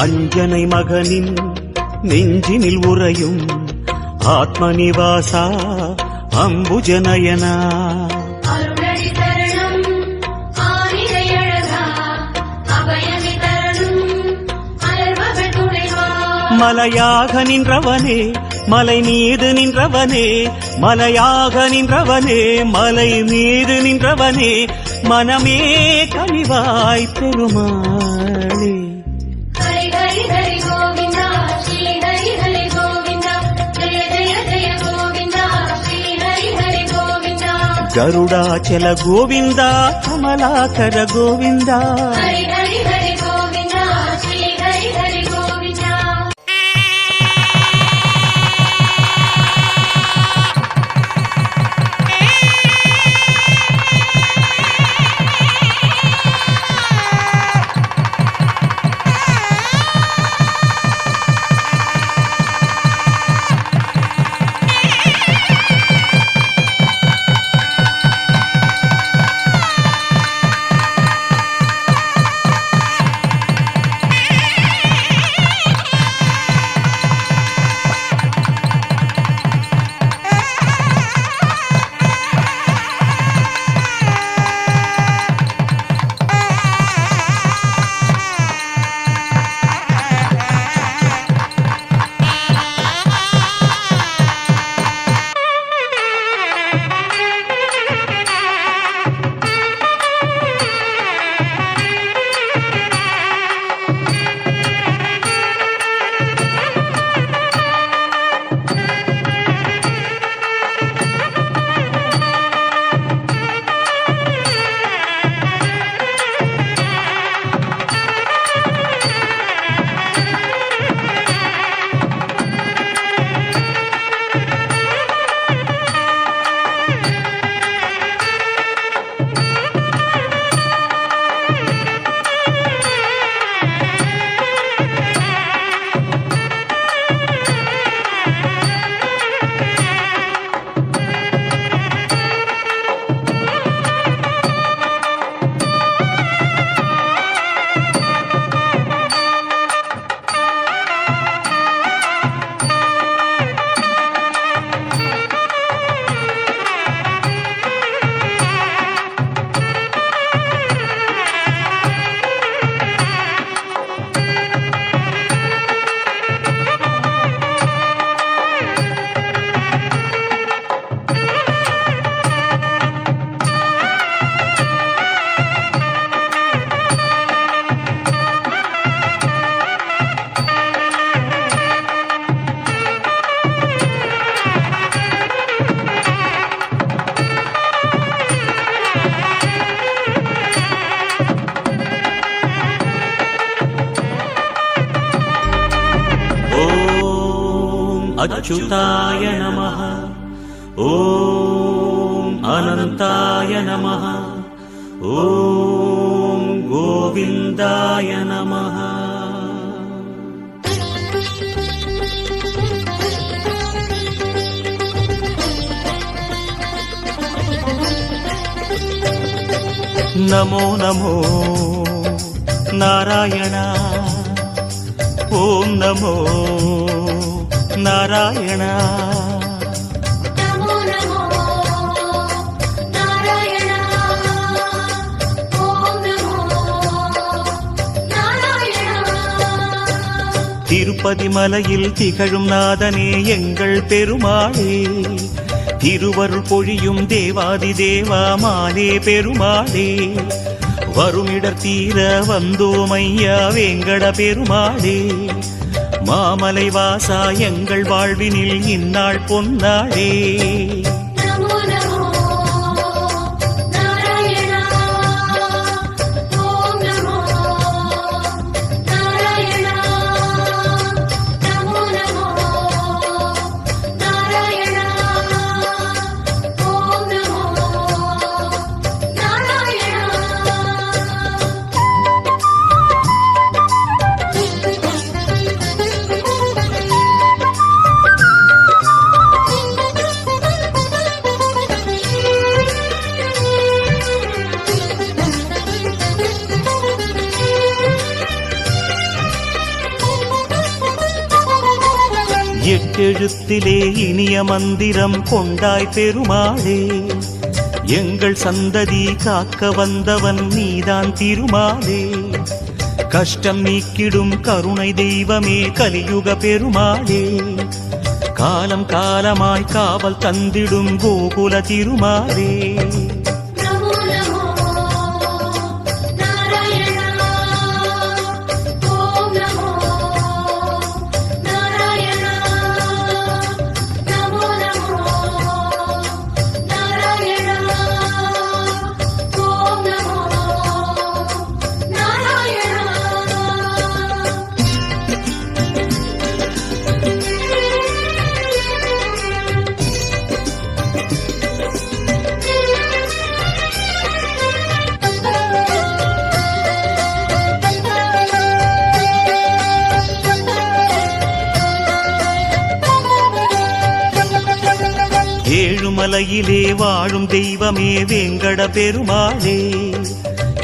அஞ்சனை மகனின் நெஞ்சினில் உறையும் ஆத்மநிவாசா அம்புஜநயனா மலையாக நின்றவனே மலை மீது நின்றவனே மலையாக நின்றவனே மலை மீது நின்றவனே மனமே கனிவாய் பெருமாளே. கருடாச்சல கோவிந்தா கமலாகர கோவிந்தா. अच्युताय नमः। ओम अनंताय नमः। ओम गोविंदाय नमः। नमो नमो नारायण। ओम नमो नारायण। नमो नमो नारायण। ओम नमो नारायण। திருப்பதி மலையில் திகழும் நாதனே எங்கள் பெருமாளே, திருவருள் பொழியும் தேவாதி தேவா மாலே பெருமாளே, வருமிடர் தீர வந்தோமையா வேங்கட பெருமாளே, மாமலை வாசா எங்கள் வாழ்வினில் இந்நாள் பொன்னாளே. ஈற்றெழுத்திலே இனிய மந்திரம் கொண்டாய் பெருமாளே. எங்கள் சந்ததி காக்க வந்தவன் நீதான் திருமாலே. கஷ்டம் நீக்கிடும் கருணை தெய்வமே கலியுக பெருமாளே. காலம் காலமாய் காவல் தந்திடும் கோகுல திருமாலே. ஏழுமலையிலே வாழும் தெய்வமே வேங்கட பெருமாளே.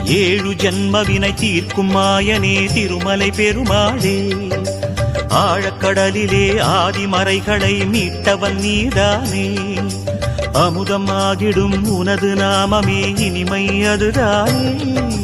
ஏழு ஜன்மவினை தீர்க்கும் மாயனே திருமலை பெருமாளே. ஆழக்கடலிலே ஆதிமறைகளை மீட்டவன் நீதானே. அமுதம் ஆகிடும் உனது நாமமே இனிமை அதுதானே.